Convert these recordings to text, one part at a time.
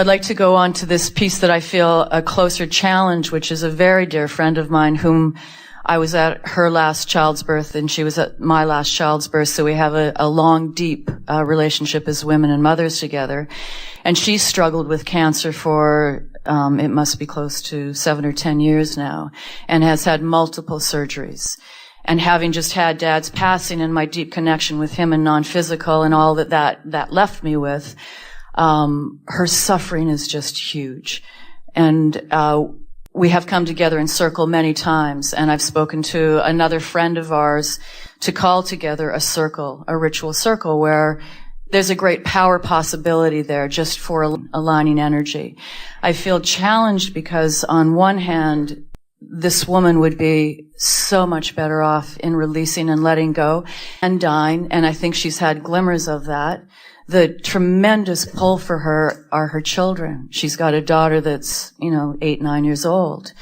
I'd like to go on to this piece that I feel a closer challenge, which is a very dear friend of mine whom I was at her last child's birth and she was at my last child's birth. So we have a long, deep relationship as women and mothers together. And she struggled with cancer for, it must be close to 7 or 10 years now, and has had multiple surgeries. And having just had Dad's passing and my deep connection with him and non-physical and all that left me with, her suffering is just huge. And we have come together in circle many times, and I've spoken to another friend of ours to call together a circle, a ritual circle, where there's a great power possibility there just for aligning energy. I feel challenged because on one hand, this woman would be so much better off in releasing and letting go and dying, and I think she's had glimmers of that. The tremendous pull for her are her children. She's got a daughter that's, 8, 9 years old,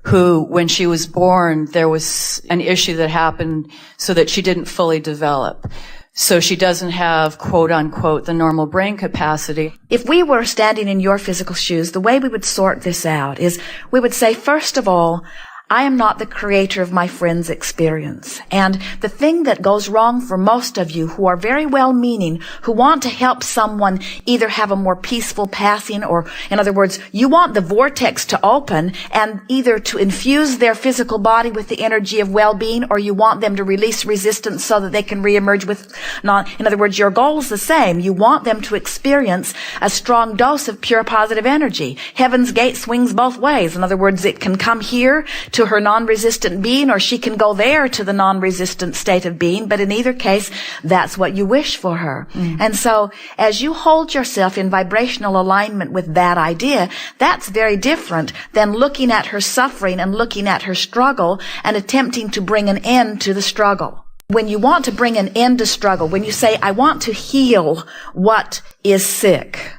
who, when she was born, there was an issue that happened so that she didn't fully develop. So she doesn't have, quote unquote, the normal brain capacity. If we were standing in your physical shoes, the way we would sort this out is we would say, first of all, I am not the creator of my friend's experience. And the thing that goes wrong for most of you who are very well-meaning, who want to help someone either have a more peaceful passing, or, in other words, you want the vortex to open and either to infuse their physical body with the energy of well-being, or you want them to release resistance so that they can reemerge with in other words, your goal is the same. You want them to experience a strong dose of pure positive energy. Heaven's gate swings both ways. In other words, it can come here to her non-resistant being, or she can go there to the non-resistant state of being. But in either case, that's what you wish for her. And so as you hold yourself in vibrational alignment with that idea, that's very different than looking at her suffering and looking at her struggle and attempting to bring an end to the struggle. When you want to bring an end to struggle, when you say, I want to heal what is sick,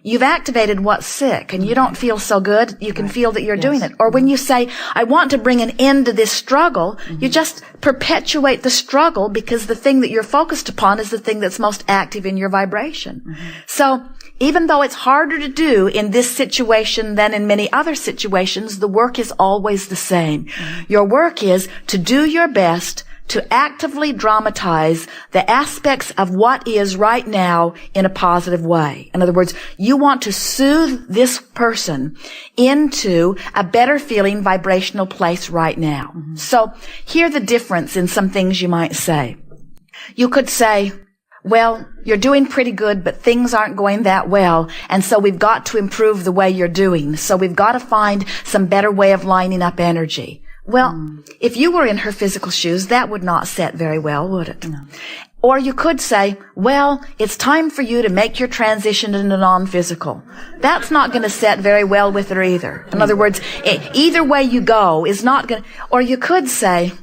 you've activated what's sick and you don't feel so good, you can feel that you're doing it. Or when you say, I want to bring an end to this struggle, you just perpetuate the struggle because the thing that you're focused upon is the thing that's most active in your vibration. So even though it's harder to do in this situation than in many other situations, the work is always the same. Your work is to do your best to actively dramatize the aspects of what is right now in a positive way. In other words, you want to soothe this person into a better feeling vibrational place right now. So here's the difference in some things you might say. You could say, well, you're doing pretty good, but things aren't going that well, and so we've got to improve the way you're doing. So we've got to find some better way of lining up energy. Well, if you were in her physical shoes, that would not set very well, would it? No. Or you could say, well, it's time for you to make your transition into non-physical. That's not going to set very well with her either. In other words, either way you go is not going to... Or you could say,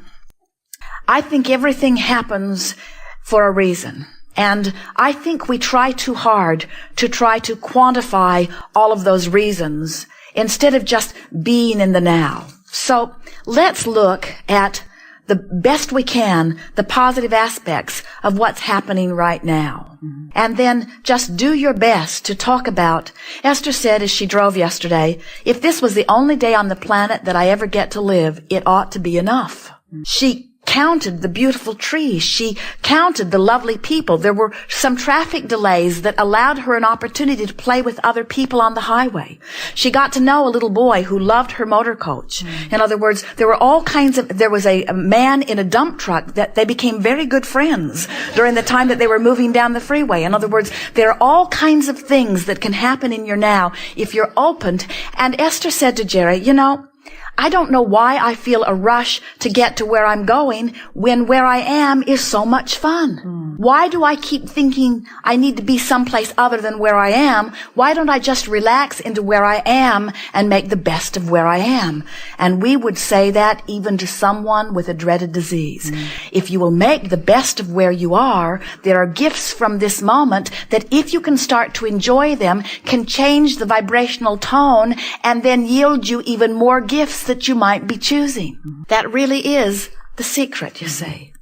I think everything happens for a reason. And I think we try too hard to try to quantify all of those reasons instead of just being in the now. So let's look at the best we can, the positive aspects of what's happening right now. And then just do your best to talk about, Esther said as she drove yesterday, if this was the only day on the planet that I ever get to live, it ought to be enough. She counted the beautiful trees. She counted the lovely people. There were some traffic delays that allowed her an opportunity to play with other people on the highway. She got to know a little boy who loved her motor coach. In other words, there was a man in a dump truck that they became very good friends during the time that they were moving down the freeway. In other words, there are all kinds of things that can happen in your now if you're open. And Esther said to Jerry, I don't know why I feel a rush to get to where I'm going when where I am is so much fun. Why do I keep thinking I need to be someplace other than where I am? Why don't I just relax into where I am and make the best of where I am? And we would say that even to someone with a dreaded disease. If you will make the best of where you are, there are gifts from this moment that if you can start to enjoy them, can change the vibrational tone and then yield you even more gifts that you might be choosing. That really is the secret, you see.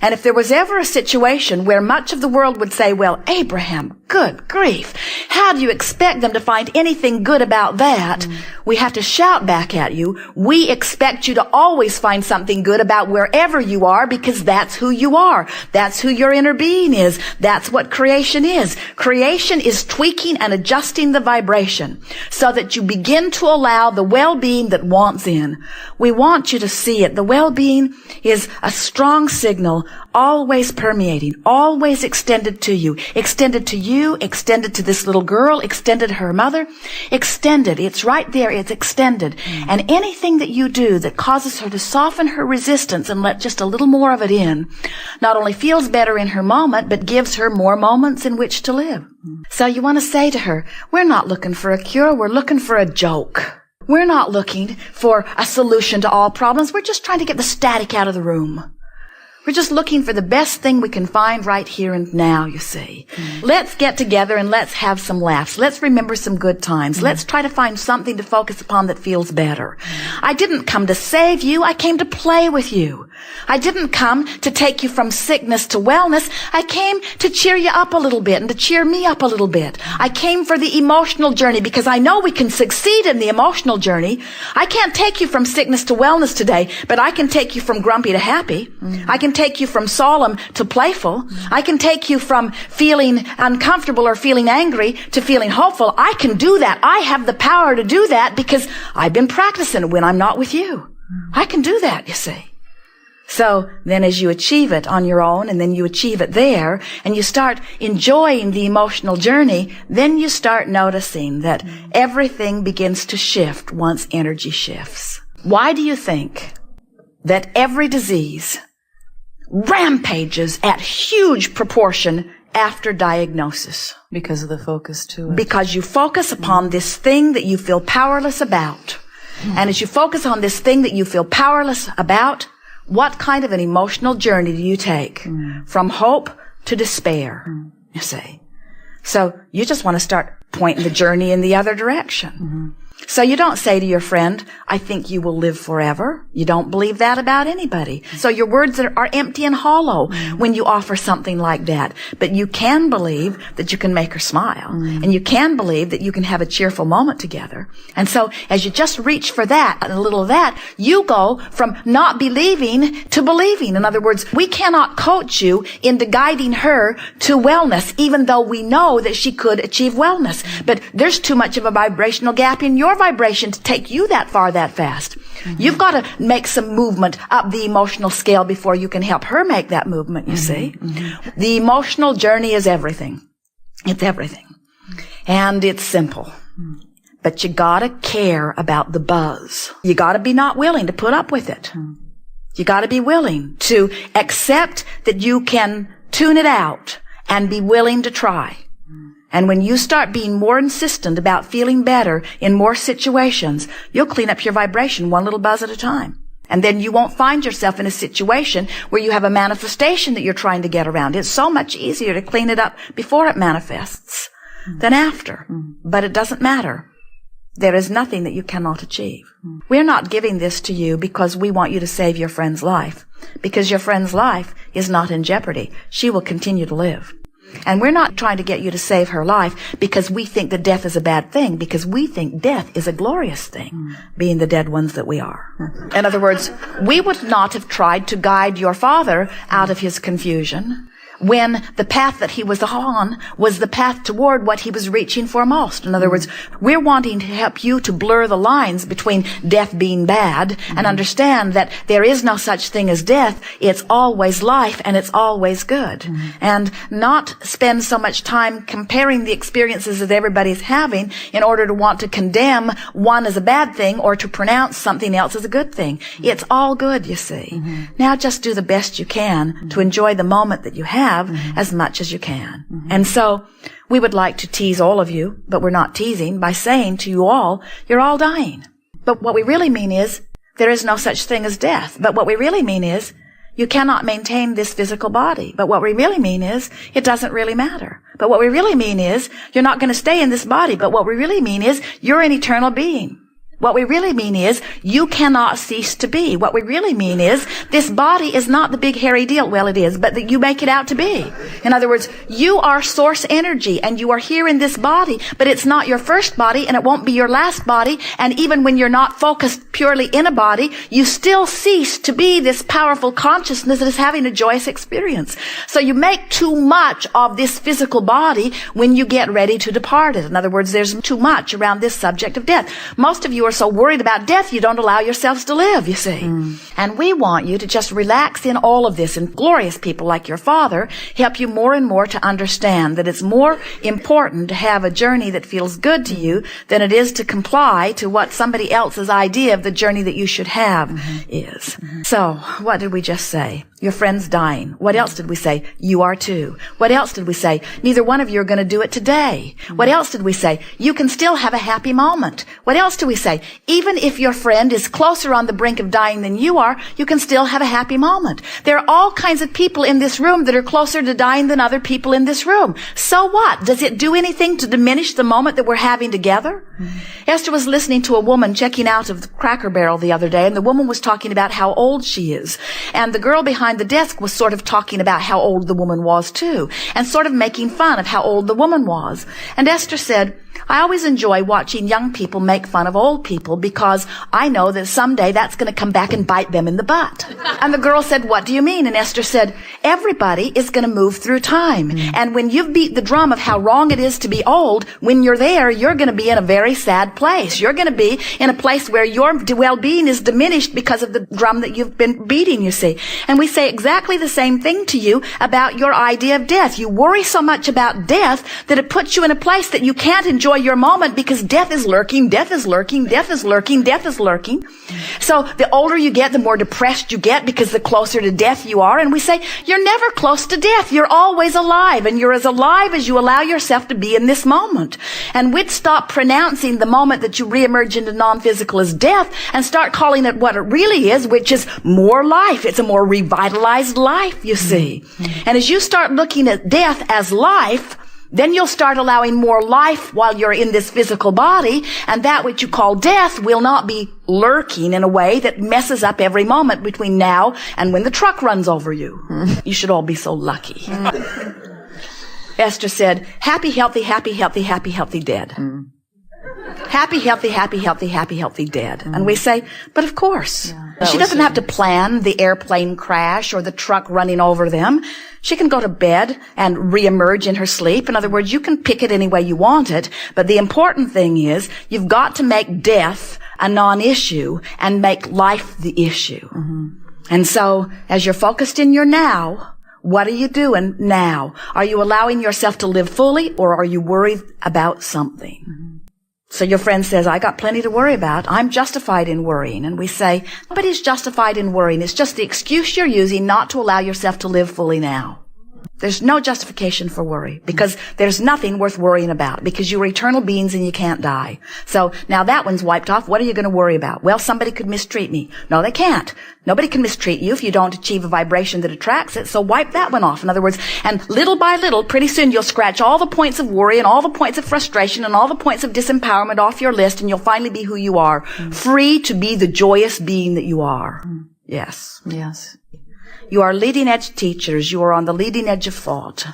And if there was ever a situation where much of the world would say, well, Abraham, Good grief. How do you expect them to find anything good about that? We have to shout back at you. We expect you to always find something good about wherever you are, because that's who you are. That's who your inner being is. That's what creation is. Creation is tweaking and adjusting the vibration so that you begin to allow the well-being that wants in. We want you to see it. The well-being is a strong signal, always permeating, always extended to you, extended to this little girl, extended to her mother, extended. It's right there. It's extended. And anything that you do that causes her to soften her resistance and let just a little more of it in, not only feels better in her moment, but gives her more moments in which to live. So you want to say to her, we're not looking for a cure. We're looking for a joke. We're not looking for a solution to all problems. We're just trying to get the static out of the room. We're just looking for the best thing we can find right here and now, you see. Let's get together and let's have some laughs. Let's remember some good times. Let's try to find something to focus upon that feels better. I didn't come to save you. I came to play with you. I didn't come to take you from sickness to wellness. I came to cheer you up a little bit and to cheer me up a little bit. I came for the emotional journey because I know we can succeed in the emotional journey. I can't take you from sickness to wellness today, but I can take you from grumpy to happy. I can take you from solemn to playful. I can take you from feeling uncomfortable or feeling angry to feeling hopeful. I can do that. I have the power to do that because I've been practicing when I'm not with you. I can do that, you see. So then as you achieve it on your own, and then you achieve it there, and you start enjoying the emotional journey, then you start noticing that everything begins to shift once energy shifts. Why do you think that every disease rampages at huge proportion after diagnosis? Because of the focus to it. Because you focus upon this thing that you feel powerless about. And as you focus on this thing that you feel powerless about, what kind of an emotional journey do you take? From hope to despair, you see. So you just want to start pointing the journey in the other direction. So you don't say to your friend, I think you will live forever. You don't believe that about anybody. So your words are empty and hollow when you offer something like that. But you can believe that you can make her smile. And you can believe that you can have a cheerful moment together. And so as you just reach for that, and a little of that, you go from not believing to believing. In other words, we cannot coach you into guiding her to wellness, even though we know that she could achieve wellness. But there's too much of a vibrational gap in your vibration to take you that far that fast. You've got to make some movement up the emotional scale before you can help her make that movement, you see. The emotional journey is everything. It's everything. And it's simple. But you got to care about the buzz. You got to be not willing to put up with it. You got to be willing to accept that you can tune it out and be willing to try. And when you start being more insistent about feeling better in more situations, you'll clean up your vibration one little buzz at a time. And then you won't find yourself in a situation where you have a manifestation that you're trying to get around. It's so much easier to clean it up before it manifests than after. But it doesn't matter. There is nothing that you cannot achieve. We're not giving this to you because we want you to save your friend's life. Because your friend's life is not in jeopardy. She will continue to live. And we're not trying to get you to save her life because we think that death is a bad thing, because we think death is a glorious thing, being the dead ones that we are. In other words, we would not have tried to guide your father out of his confusion when the path that he was on was the path toward what he was reaching for most. In other words, we're wanting to help you to blur the lines between death being bad and understand that there is no such thing as death. It's always life and it's always good. And not spend so much time comparing the experiences that everybody's having in order to want to condemn one as a bad thing or to pronounce something else as a good thing. It's all good, you see. Now just do the best you can to enjoy the moment that you have as much as you can. And so we would like to tease all of you, but we're not teasing, by saying to you all, you're all dying. But what we really mean is there is no such thing as death. But what we really mean is you cannot maintain this physical body. But what we really mean is it doesn't really matter. But what we really mean is you're not going to stay in this body. But what we really mean is you're an eternal being. What we really mean is, you cannot cease to be. What we really mean is, this body is not the big hairy deal. Well, it is, but that you make it out to be. In other words, you are source energy, and you are here in this body, but it's not your first body, and it won't be your last body, and even when you're not focused purely in a body, you still cease to be this powerful consciousness that is having a joyous experience. So you make too much of this physical body when you get ready to depart it. In other words, there's too much around this subject of death. Most of you are so worried about death, you don't allow yourselves to live, you see. And we want you to just relax in all of this, and glorious people like your father help you more and more to understand that it's more important to have a journey that feels good to you than it is to comply to what somebody else's idea of the journey that you should have is. So, what did we just say? Your friend's dying. What else did we say? You are too. What else did we say? Neither one of you are going to do it today. What else did we say? You can still have a happy moment. What else do we say? Even if your friend is closer on the brink of dying than you are, you can still have a happy moment. There are all kinds of people in this room that are closer to dying than other people in this room. So what? Does it do anything to diminish the moment that we're having together? Esther was listening to a woman checking out of the Cracker Barrel the other day, and the woman was talking about how old she is. And the girl behind the desk was sort of talking about how old the woman was too, and sort of making fun of how old the woman was. And Esther said, I always enjoy watching young people make fun of old people because I know that someday that's going to come back and bite them in the butt. And the girl said, what do you mean? And Esther said, everybody is going to move through time. And when you've beat the drum of how wrong it is to be old, when you're there, you're going to be in a very sad place. You're going to be in a place where your well-being is diminished because of the drum that you've been beating, you see. And we say exactly the same thing to you about your idea of death. You worry so much about death that it puts you in a place that you can't enjoy your moment because death is lurking, death is lurking, death is lurking, death is lurking. So the older you get, the more depressed you get because the closer to death you are. And we say, you're never close to death. You're always alive. And you're as alive as you allow yourself to be in this moment. And we'd stop pronouncing the moment that you reemerge into non-physical as death and start calling it what it really is, which is more life. It's a more revitalized life, you see. And as you start looking at death as life, then you'll start allowing more life while you're in this physical body, and that which you call death will not be lurking in a way that messes up every moment between now and when the truck runs over you. You should all be so lucky. Esther said, happy, healthy, happy, healthy, happy, healthy, dead. Happy, healthy, happy, healthy, happy, healthy, dead. And we say, but of course. She doesn't have to plan the airplane crash or the truck running over them. She can go to bed and reemerge in her sleep. In other words, you can pick it any way you want it. But the important thing is you've got to make death a non-issue and make life the issue. And so as you're focused in your now, what are you doing now? Are you allowing yourself to live fully, or are you worried about something? So your friend says, I got plenty to worry about. I'm justified in worrying. And we say, nobody's justified in worrying. It's just the excuse you're using not to allow yourself to live fully now. There's no justification for worry because there's nothing worth worrying about because you are eternal beings and you can't die. So now that one's wiped off. What are you going to worry about? Well, somebody could mistreat me. No, they can't. Nobody can mistreat you if you don't achieve a vibration that attracts it. So wipe that one off. In other words, and little by little, pretty soon you'll scratch all the points of worry and all the points of frustration and all the points of disempowerment off your list, and you'll finally be who you are, free to be the joyous being that you are. Yes. Yes. You are leading edge teachers. You are on the leading edge of thought.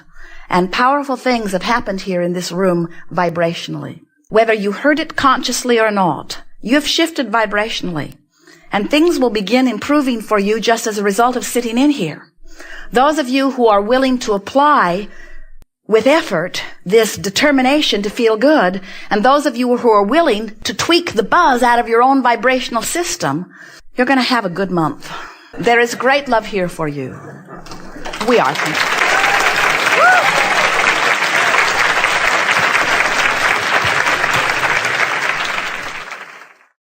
And powerful things have happened here in this room vibrationally. Whether you heard it consciously or not, you have shifted vibrationally. And things will begin improving for you just as a result of sitting in here. Those of you who are willing to apply with effort this determination to feel good, and those of you who are willing to tweak the buzz out of your own vibrational system, you're going to have a good month. There is great love here for you. We are.